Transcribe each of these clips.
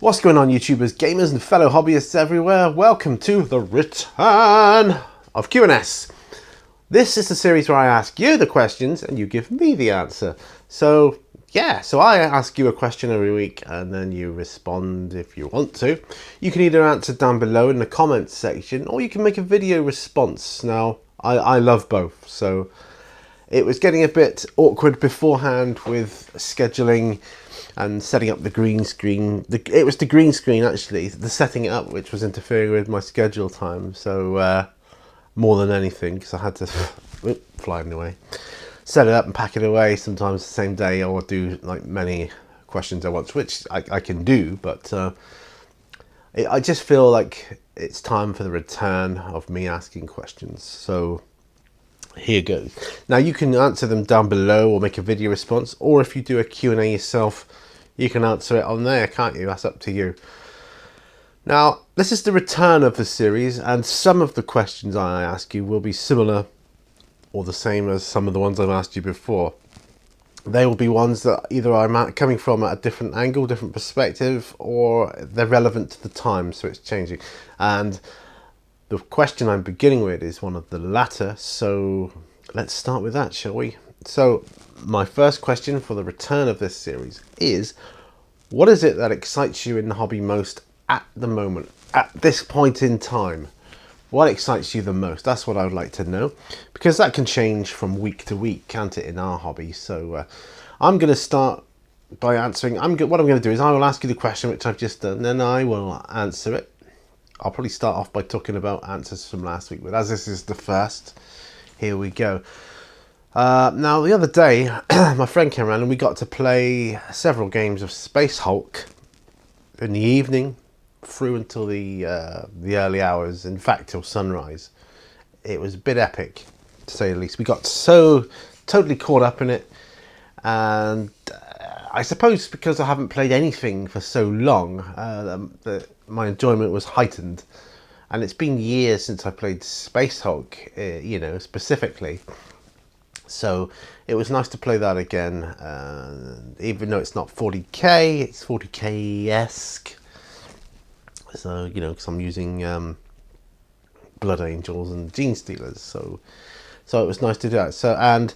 What's going on, YouTubers, gamers and fellow hobbyists everywhere? Welcome to the return of Q&S. This is the series where I ask you the questions and you give me the answer. So I ask you a question every week and then you respond if you want to. You can either answer down below in the comments section or you can make a video response. Now, I love both, so it was getting a bit awkward beforehand with scheduling and setting up the green screen. It was the green screen, actually, the setting it up, which was interfering with my schedule time. So more than anything, because I had to flying away, set it up and pack it away. Sometimes the same day, or do like many questions at once, which I can do. But I just feel like it's time for the return of me asking questions. So here goes. Now you can answer them down below or make a video response, or if you do a Q&A yourself, you can answer it on there, can't you? That's up to you. Now, this is the return of the series, and some of the questions I ask you will be similar or the same as some of the ones I've asked you before. They will be ones that either I'm coming from at a different angle, different perspective, or they're relevant to the time, so it's changing. And the question I'm beginning with is one of the latter, so let's start with that, shall we? So my first question for the return of this series is, what is it that excites you in the hobby most at the moment, at this point in time? What excites you the most? That's what I would like to know, because that can change from week to week, can't it, in our hobby? So I'm going to start by answering. What I'm going to do is I will ask you the question which I've just done, and then I will answer it. I'll probably start off by talking about answers from last week, but as this is the first, here we go. Now, the other day, my friend came around and we got to play several games of Space Hulk in the evening through until the early hours, in fact, till sunrise. It was a bit epic, to say the least. We got so totally caught up in it, and I suppose because I haven't played anything for so long, my enjoyment was heightened. And it's been years since I played Space Hulk, specifically. So it was nice to play that again, even though it's not 40k, it's 40k-esque. So, because I'm using Blood Angels and Gene Stealers, so it was nice to do that. So, and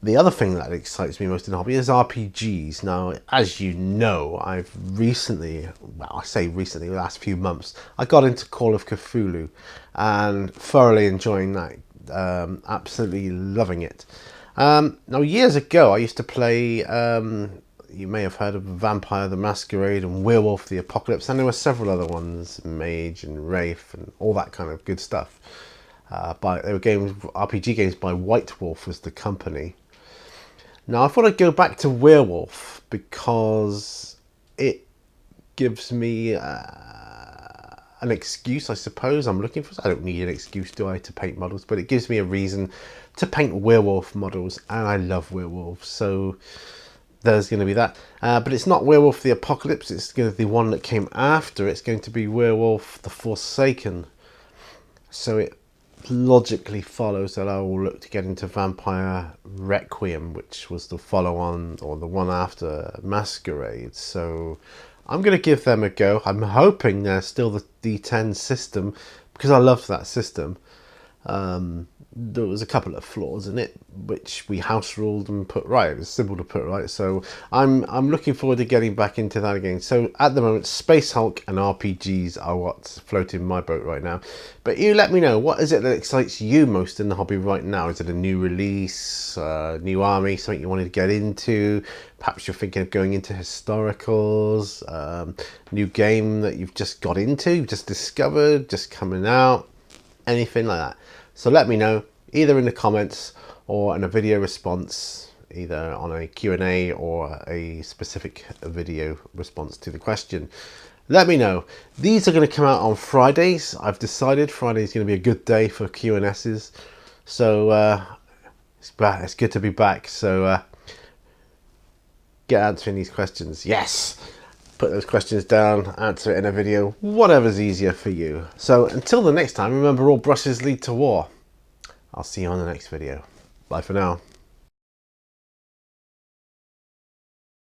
the other thing that excites me most in the hobby is RPGs. Now, as you know, I've recently, well, I say recently, the last few months, I got into Call of Cthulhu and thoroughly enjoying that. Absolutely loving it. Now, years ago, I used to play, you may have heard of Vampire the Masquerade and Werewolf the Apocalypse, and there were several other ones, Mage and Wraith and all that kind of good stuff. They were RPG games by White Wolf was the company. Now, I thought I'd go back to Werewolf because it gives me an excuse, I suppose. I'm looking for. I don't need an excuse, do I, to paint models, but it gives me a reason to paint werewolf models, and I love werewolves, so there's going to be that. But it's not Werewolf the Apocalypse. It's going to be the one that came after. It's going to be Werewolf the Forsaken. So it logically follows that I will look to get into Vampire Requiem, which was the follow-on or the one after Masquerade. So I'm going to give them a go. I'm hoping they're still the D10 system, because I love that system. There was a couple of flaws in it, which we house ruled and put right. It was simple to put right. So I'm looking forward to getting back into that again. So at the moment, Space Hulk and RPGs are what's floating my boat right now. But you let me know, what is it that excites you most in the hobby right now? Is it a new release, new army, something you wanted to get into? Perhaps you're thinking of going into historicals, new game that you've just got into, you've just discovered, just coming out, anything like that. So let me know, either in the comments or in a video response, either on a Q&A or a specific video response to the question. Let me know. These are going to come out on Fridays. I've decided Friday is going to be a good day for Q&S's. So it's good to be back. So get answering these questions. Yes! Put those questions down, answer it in a video, whatever's easier for you. So until the next time, remember, all brushes lead to war. I'll see you on the next video. Bye for now.